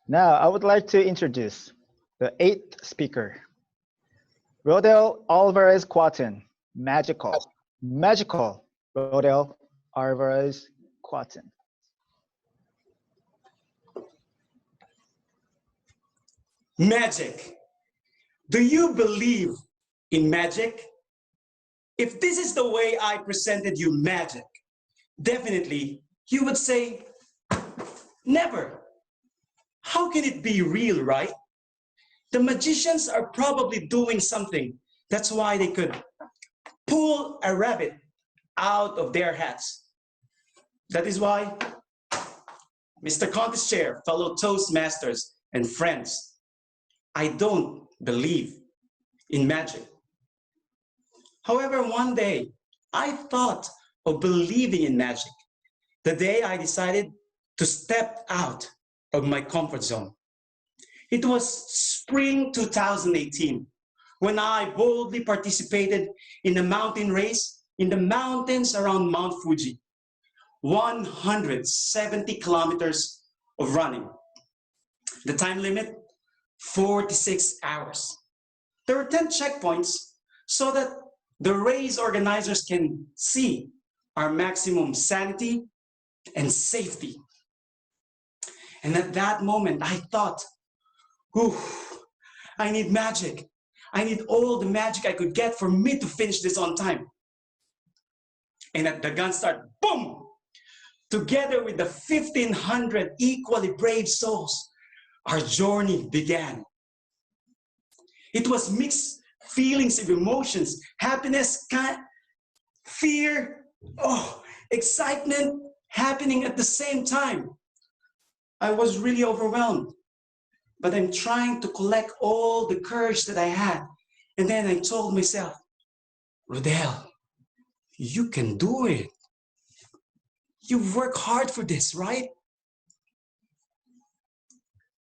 Now, I would like to introduce the eighth speaker, Rodel Alvarez Quatin. Magical. Magical. Rodel Alvarez Quatin. Magic. Do you believe in magic? If this is the way I presented you magic, definitely you would say, never. How can it be real, right? The magicians are probably doing something. That's why they could pull a rabbit out of their hats. That is why, Mr. Contest Chair, fellow Toastmasters, and friends, I don't believe in magic. However, one day, I thought of believing in magic. The day I decided to step out of my comfort zone. It was spring 2018 when I boldly participated in a mountain race in the mountains around Mount Fuji. 170 kilometers of running. The time limit, 46 hours. There were 10 checkpoints so that the race organizers can see our maximum sanity and safety. And at that moment, I thought, I need magic. I need all the magic I could get for me to finish this on time. And at the gun start, boom! Together with the 1,500 equally brave souls, our journey began. It was mixed feelings of emotions, happiness, fear, excitement happening at the same time. I was really overwhelmed, but I'm trying to collect all the courage that I had. And then I told myself, Rodel, you can do it. You've worked hard for this, right?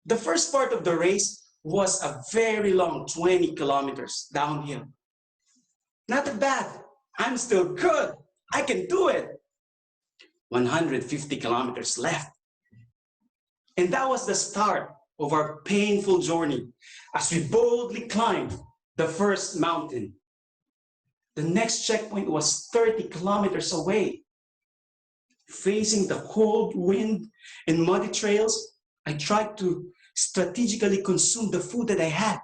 The first part of the race was a very long 20 kilometers downhill. Not that bad. I'm still good. I can do it. 150 kilometers left. And that was the start of our painful journey as we boldly climbed the first mountain. The next checkpoint was 30 kilometers away. Facing the cold wind and muddy trails, I tried to strategically consume the food that I had.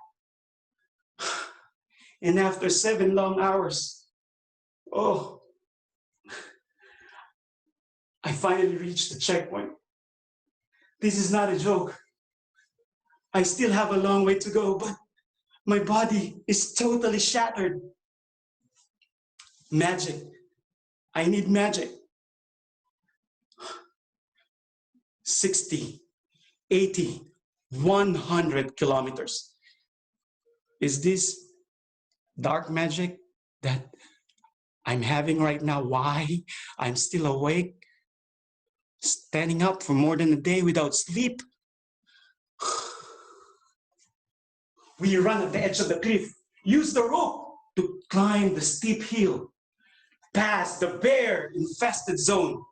And after 7 long hours, I finally reached the checkpoint. This is not a joke. I still have a long way to go, but my body is totally shattered. Magic. I need magic. 60, 80, 100 kilometers. Is this dark magic that I'm having right now? Why I'm still awake, standing up for more than a day without sleep? We run at the edge of the cliff, use the rope to climb the steep hill, past the bear-infested zone.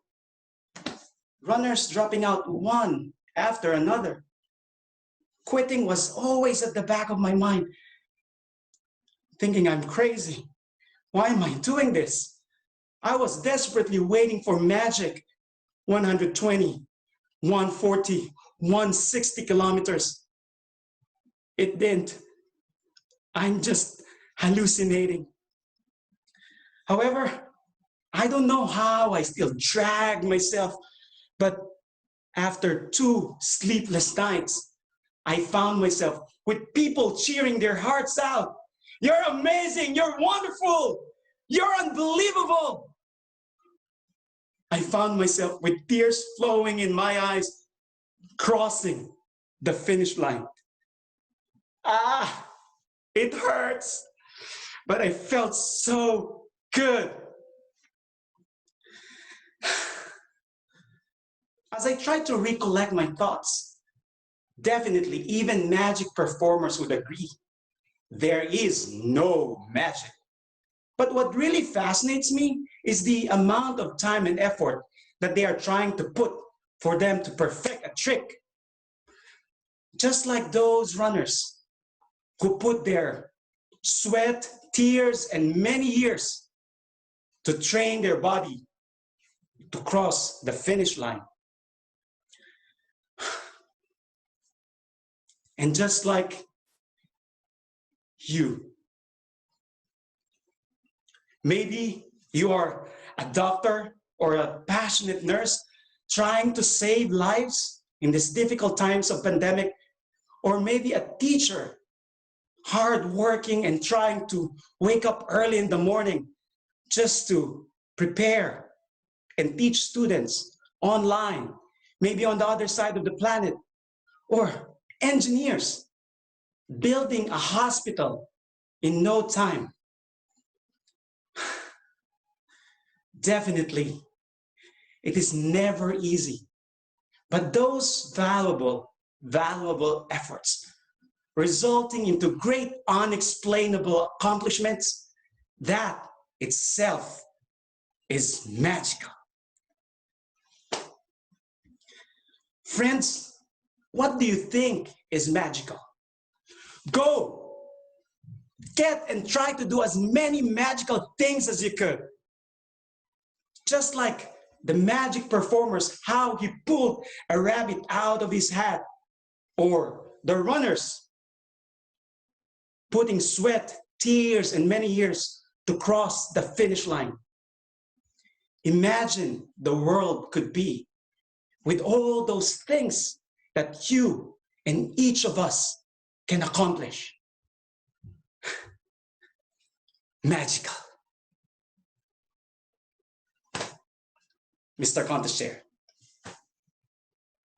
Runners dropping out one after another. Quitting was always at the back of my mind, thinking I'm crazy. Why am I doing this? I was desperately waiting for magic. 120, 140, 160 kilometers. It didn't. I'm just hallucinating. However, I don't know how I still drag myself, but after 2 sleepless nights, I found myself with people cheering their hearts out. You're amazing, you're wonderful, you're unbelievable. I found myself with tears flowing in my eyes, crossing the finish line. It hurts, but I felt so good. As I tried to recollect my thoughts, definitely even magic performers would agree, there is no magic. But what really fascinates me is the amount of time and effort that they are trying to put for them to perfect a trick. just like those runners who put their sweat, tears, and many years to train their body to cross the finish line. And just like you, maybe you are a doctor or a passionate nurse trying to save lives in these difficult times of pandemic, or maybe a teacher hardworking and trying to wake up early in the morning just to prepare and teach students online, maybe on the other side of the planet, or engineers building a hospital in no time. Definitely, it is never easy, but those valuable efforts resulting into great unexplainable accomplishments, that itself is magical. Friends, what do you think is magical? Go, get and try to do as many magical things as you could. Just like the magic performers, how he pulled a rabbit out of his hat, or the runners putting sweat, tears, and many years to cross the finish line. Imagine the world could be with all those things that you and each of us can accomplish. Magical. Mr. Contest Chair.